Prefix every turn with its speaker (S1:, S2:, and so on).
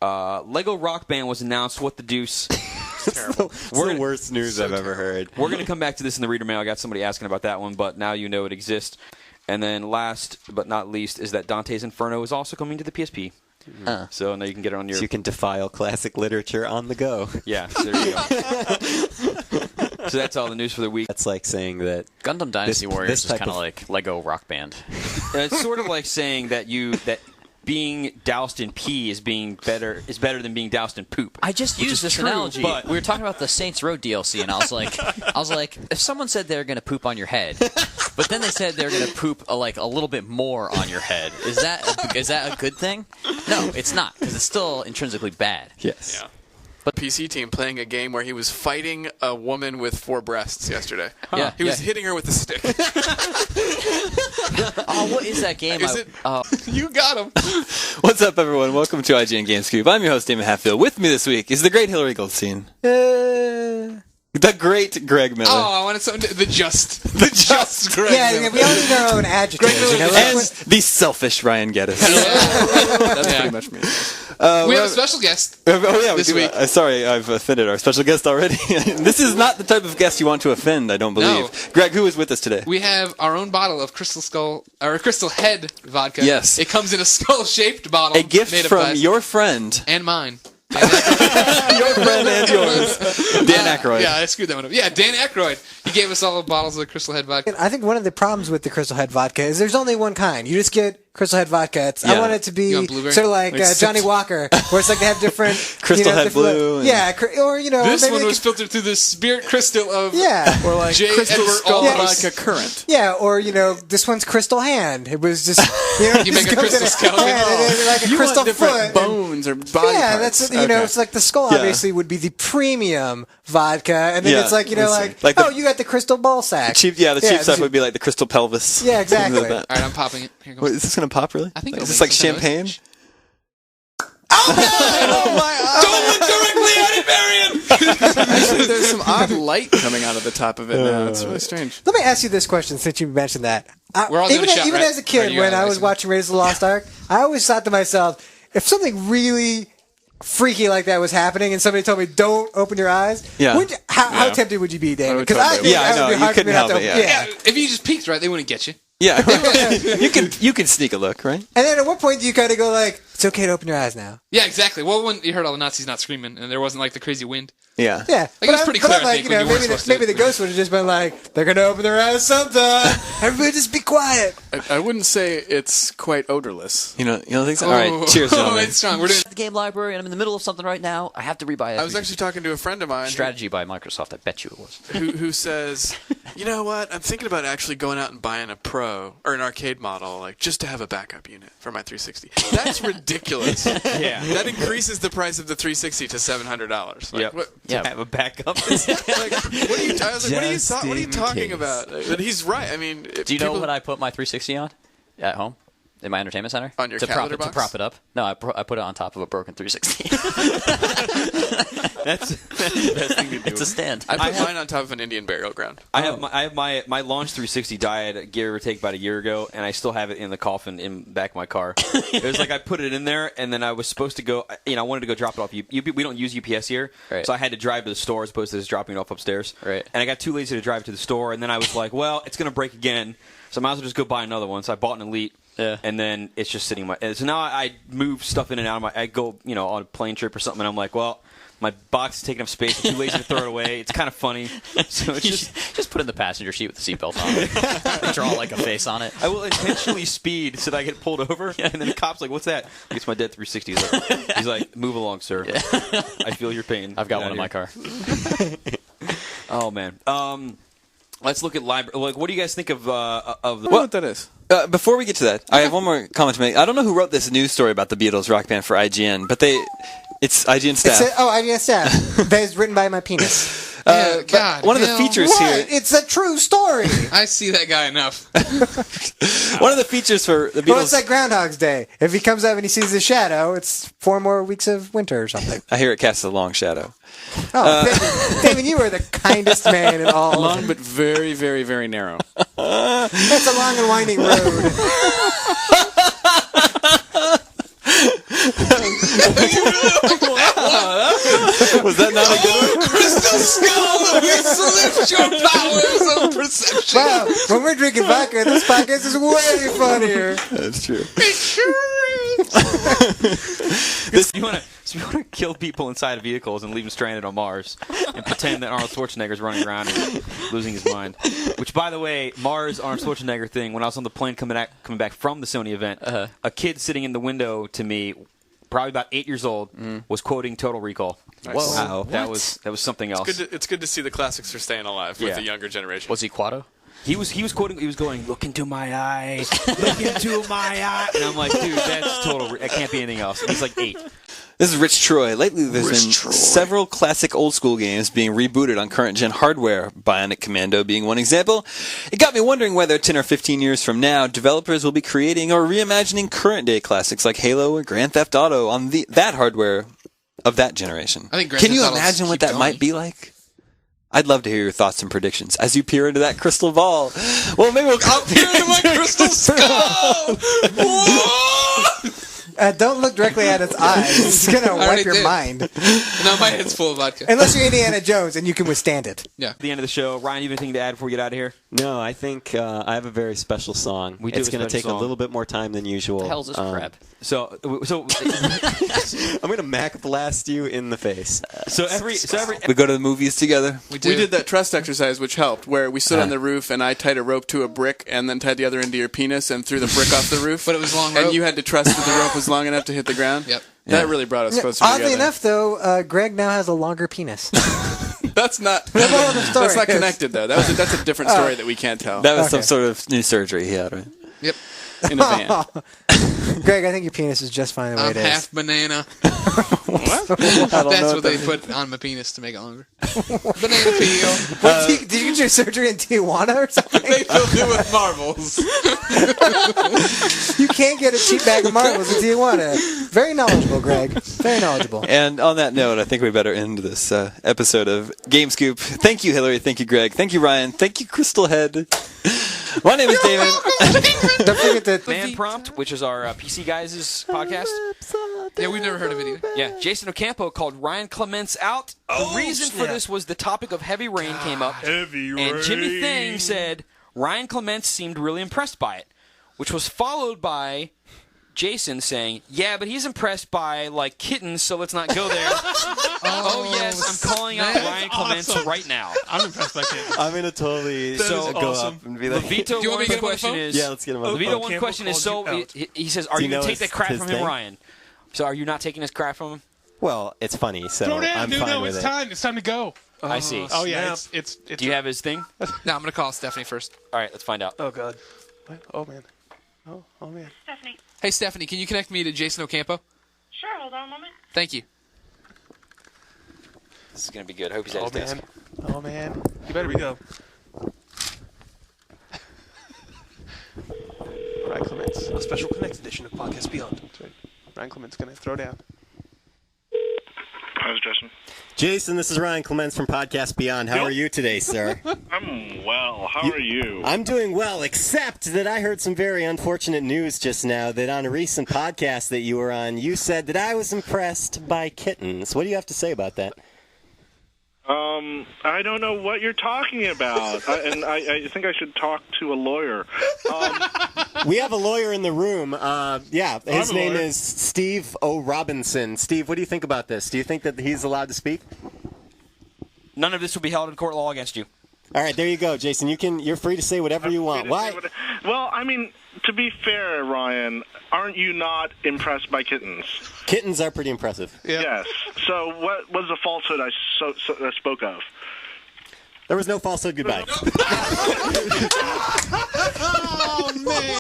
S1: Lego Rock Band was announced. What the deuce?
S2: Terrible. It's the worst news I've ever heard.
S1: We're going to come back to this in the reader mail. I got somebody asking about that one, but now you know it exists. And then last but not least is that Dante's Inferno is also coming to the PSP. So now you can get it on your...
S2: So you can defile classic literature on the go.
S1: Yeah, there you go. So that's all the news for the week.
S2: That's like saying that...
S3: Gundam Dynasty Warriors is kind of like Lego Rock Band.
S1: It's sort of like saying that being doused in pee is better than being doused in poop.
S3: I just used this analogy. But we were talking about the Saints Row DLC, and I was like, if someone said they're going to poop on your head, but then they said they're going to poop a little bit more on your head, is that a good thing? No, it's not, because it's still intrinsically bad.
S2: Yes.
S4: Yeah. But PC team playing a game where he was fighting a woman with 4 breasts yesterday.
S3: Yeah,
S4: he was hitting her with a stick.
S3: Oh, what is that game?
S4: You got him.
S5: What's up, everyone? Welcome to IGN Game Scoop. I'm your host, Damon Hatfield. With me this week is the great Hillary Goldstein. The great Greg Miller.
S4: Oh, I wanted something the just Greg.
S6: Yeah, we all need our own adjectives.
S5: And the selfish Ryan Geddes.
S4: That's
S5: pretty much me.
S4: We have a special guest.
S5: Oh, yeah,
S4: this week.
S5: Sorry, I've offended our special guest already. This is not the type of guest you want to offend, I don't believe.
S4: No.
S5: Greg, who is with us today?
S4: We have our own bottle of Crystal Head vodka.
S5: Yes.
S4: It comes in a skull-shaped bottle.
S5: A gift
S4: made of
S5: from
S4: glass.
S5: your friend.
S4: And mine.
S5: Your friend and yours. Dan Aykroyd.
S4: Yeah, I screwed that one up. Yeah, Dan Aykroyd. He gave us all bottles of Crystal Head vodka.
S6: I think one of the problems with the Crystal Head vodka is there's only one kind. You just get Crystal Head vodka. I want it to be sort of like Johnny Walker, where it's like they have different
S2: Crystal Head Blue.
S6: Yeah, or
S4: this
S6: maybe
S4: one was filtered through the spirit crystal of
S6: or
S4: like J. Edward
S2: Skull
S4: Aldrich.
S2: Vodka Current.
S6: Yeah, or this one's Crystal Hand. It was just
S4: You make a crystal skeleton.
S6: like a crystal foot.
S2: Bones or body
S6: Yeah,
S2: parts.
S6: that's it's like the skull obviously would be the premium vodka, and then it's like you got the crystal ball sack.
S5: The cheap stuff would be like the crystal pelvis.
S6: Yeah, exactly.
S5: Like
S4: All right, I'm popping it. Here goes.
S5: Wait, is this going to pop, really?
S4: I think
S5: Is
S4: it'll
S5: this
S4: make
S5: like
S4: some
S5: champagne?
S4: noise.
S5: Don't look directly at it, Marion!
S2: Actually, there's some odd light coming out of the top of it now. It's really strange.
S6: Let me ask you this question, since you mentioned that.
S4: We're all doing a shot,
S6: even
S4: right?
S6: as a kid, when I was watching Raiders of the Lost Ark, I always thought to myself, if something really freaky like that was happening and somebody told me don't open your eyes, how tempted would you be, David? Because I think
S5: I know, you couldn't help it.
S4: Yeah, if you just peeked, right, they wouldn't get you.
S5: Yeah, you can sneak a look, right?
S6: And then at what point do you kind of go like, it's okay to open your eyes now?
S4: Yeah, exactly. Well, when you heard all the Nazis not screaming and there wasn't like the crazy wind.
S5: Yeah.
S6: Yeah.
S4: Like, it was pretty clear, I think, when you weren't supposed to.
S6: maybe the ghost would have just been like, they're going to open their eyes sometime. Everybody just be quiet.
S2: I wouldn't say it's quite odorless.
S5: You don't think so? All right, cheers,
S4: Oh,
S5: gentlemen.
S4: it's strong. We're doing
S3: The game library, and I'm in the middle of something right now. I have to rebuy it.
S4: I was actually talking to a friend of mine
S3: Strategy by Microsoft. I bet you it was.
S4: who says, you know what, I'm thinking about actually going out and buying a Pro or an arcade model, like just to have a backup unit for my 360. That's ridiculous.
S1: Yeah.
S4: That increases the price of the 360 to $700. Like,
S1: Yep.
S4: what,
S3: Yeah.
S1: Have a backup.
S4: like, what are you
S2: Just
S4: talking
S2: in
S4: about? But he's right. I mean,
S3: Do you know what I put my 360 on at home? In my entertainment center?
S4: On your
S3: to
S4: cat
S3: prop
S4: litter
S3: it,
S4: box?
S3: To prop it up. No, I put it on top of a broken 360.
S1: That's the best thing to do.
S3: It's a stand.
S4: I put mine on top of an Indian burial ground.
S1: I have my launch 360 died, give or take, about a year ago, and I still have it in the coffin in the back of my car. It was like I put it in there, and then I was supposed to go. I wanted to go drop it off. We don't use UPS here,
S3: right.
S1: So I had to drive to the store as opposed to just dropping it off upstairs.
S3: Right.
S1: And I got too lazy to drive to the store, and then I was like, well, it's going to break again, so I might as well just go buy another one. So I bought an Elite.
S3: Yeah.
S1: And then it's just sitting so now I move stuff in and out of I go, on a plane trip or something, and I'm like, well, my box is taking up space. I'm too lazy to throw it away. It's kind of funny. So it's
S3: just put it in the passenger seat with the seatbelt on. Draw like a face on it.
S1: I will intentionally speed so that I get pulled over, and then the cop's like, what's that? It's my dead 360. He's like, move along, sir. Yeah. I feel your pain.
S3: I've got one in my car.
S1: Oh, man. Let's look at library. Like, what do you guys think of the?
S2: I don't know what that is.
S5: Before we get to that, I have one more comment to make. I don't know who wrote this news story about the Beatles rock band for IGN, but it's IGN staff.
S6: IGN staff. That is written by my penis.
S4: God,
S5: one of the features here.
S6: It's a true story.
S4: I see that guy enough.
S5: One of the features for the Beatles.
S6: Well, it's like Groundhog's Day. If he comes up and he sees the shadow, it's 4 more weeks of winter or something.
S5: I hear it casts a long shadow.
S6: Oh, David, you are the kindest man in all.
S2: Long but very, very, very narrow.
S6: That's a long and winding road.
S5: Was that not a good one?
S2: Crystal Skull, we salute your powers of perception.
S6: Wow, when we're drinking vodka, this podcast is way funnier.
S5: That's true.
S1: You want to kill people inside of vehicles and leave them stranded on Mars and pretend that Arnold Schwarzenegger's running around and losing his mind. Which, by the way, Mars Arnold Schwarzenegger thing, when I was on the plane coming back from the Sony event, a kid sitting in the window to me, probably about 8 years old, was quoting Total Recall.
S4: Nice.
S5: Wow.
S1: That was something else.
S4: It's good to see the classics are staying alive with the younger generation.
S3: Was he Quado?
S1: He was quoting. He was going, "Look into my eye, look into my eye," and I'm like, "Dude, that's total. That can't be anything else." And he's like 8.
S5: This is Rich Troy. Lately, there's been several classic old-school games being rebooted on current-gen hardware, Bionic Commando being one example. It got me wondering whether 10 or 15 years from now, developers will be creating or reimagining current-day classics like Halo or Grand Theft Auto on that hardware of that generation.
S2: I think Grand
S5: Can
S2: Theft
S5: you
S2: Auto's
S5: imagine what
S2: keep
S5: that
S2: going.
S5: might be like? I'd love to hear your thoughts and predictions as you peer into that crystal ball. Well, maybe we'll
S2: Peer into my crystal skull.
S6: Don't look directly at its eyes. It's going to wipe
S2: already
S6: your
S2: did.
S6: mind.
S2: No, my head's full of vodka.
S6: Unless you're Indiana Jones and you can withstand it.
S2: Yeah.
S1: At the end of the show, Ryan, you have anything to add before we get out of here?
S7: No, I think I have a very special song.
S1: We do
S7: it's
S1: have a
S7: going to
S1: special
S7: take
S1: song.
S7: a little bit more time than usual.
S3: What the hell is this crap?
S1: So
S7: I'm going to Mac blast you in the face.
S1: every
S5: we go to the movies together.
S2: We
S4: We did that trust exercise, which helped, where we stood on the roof and I tied a rope to a brick and then tied the other end to your penis and threw the brick off the roof.
S2: But it was long
S4: And
S2: rope.
S4: you had to trust that the rope was long enough to hit the ground.
S2: Yep.
S4: That really brought us closer
S6: Oddly
S4: together.
S6: enough, though, Greg now has a longer penis.
S4: That's not
S6: Another story.
S4: that's not connected though. That's a different story that we can't tell.
S5: That was some
S6: Okay.
S5: sort of new surgery he had, right?
S2: Yep.
S4: In a van.
S6: Greg, I think your penis is just fine the way
S2: I'm
S6: it is.
S2: half banana.
S6: I don't
S2: That's
S6: know
S2: what they put on my penis to make it longer. Banana peel.
S6: Did you get your surgery in Tijuana or something?
S2: They filled it with marbles.
S6: You can't get a cheap bag of marbles in Tijuana. Very knowledgeable, Greg. Very knowledgeable.
S5: And on that note, I think we better end this episode of Game Scoop. Thank you, Hillary. Thank you, Greg. Thank you, Ryan. Thank you, Crystal Head. My name is David.
S6: Don't forget that.
S1: Man Prompt, which is our PC Guys' podcast.
S2: Yeah, we've never heard of it either.
S1: Yeah, Jason Ocampo called Ryan Clements out. The reason for this was the topic of heavy rain came up.
S8: Heavy rain.
S1: And Jimmy Thang said Ryan Clements seemed really impressed by it, which was followed by Jason saying, "Yeah, but he's impressed by like kittens, so let's not go there." Oh yes, I'm calling out Ryan Clements right now.
S8: I'm impressed by kittens.
S7: I'm going to totally
S8: So
S7: go
S8: awesome.
S7: up and be like,
S1: Levito,
S2: Do you want me to get him on the
S1: question
S2: phone?
S1: is,
S7: yeah, let's get him on the
S1: Levito,
S7: phone.
S1: one
S8: Campbell
S1: question is
S8: called
S1: so.
S8: you out.
S1: He says, "Are
S7: Do
S1: you
S7: you
S1: going to
S7: know
S1: take that
S7: his-
S1: crap
S7: his
S1: from him,
S7: thing?
S1: Ryan?" So are you not taking his crap from him?
S7: well, it's funny, so
S8: Throw down,
S7: I'm
S8: dude.
S7: fine
S8: No,
S7: with
S8: it's
S7: it.
S8: time. It's time to go.
S1: I see.
S8: Oh yeah,
S4: snap.
S8: it's.
S1: Do you have his thing?
S2: Now I'm going to call Stephanie first.
S1: All right, let's find out.
S8: Oh god. What? Oh man. Oh man.
S9: Stephanie.
S2: Hey, Stephanie, can you connect me to Jason Ocampo?
S9: Sure, hold on a moment.
S2: Thank you.
S1: This is going to be good. I hope he's at
S8: Oh
S1: his desk.
S8: man. Oh man. You better go. Ryan Clements, a special Connect edition of Podcast Beyond. That's right. Ryan Clements gonna throw down.
S9: How's Justin?
S10: Jason, this is Ryan Clements from Podcast Beyond. How
S9: Yep.
S10: are you today, sir?
S9: I'm well. How are you?
S10: I'm doing well, except that I heard some very unfortunate news just now that on a recent podcast that you were on, you said that I was impressed by kittens. What do you have to say about that?
S9: I don't know what you're talking about, I think I should talk to a lawyer.
S10: We have a lawyer in the room. Yeah, his
S9: I'm a
S10: name
S9: lawyer.
S10: is Steve O. Robinson. Steve, what do you think about this? Do you think that he's allowed to speak?
S1: None of this will be held in court law against you.
S10: All right, there you go, Jason. You're free to say whatever you want. Why?
S9: Well, I mean, to be fair, Ryan, aren't you not impressed by kittens?
S10: Kittens are pretty impressive.
S8: Yeah.
S9: Yes. So what was the falsehood I spoke of?
S10: There was no falsehood. Goodbye.
S2: Oh, man.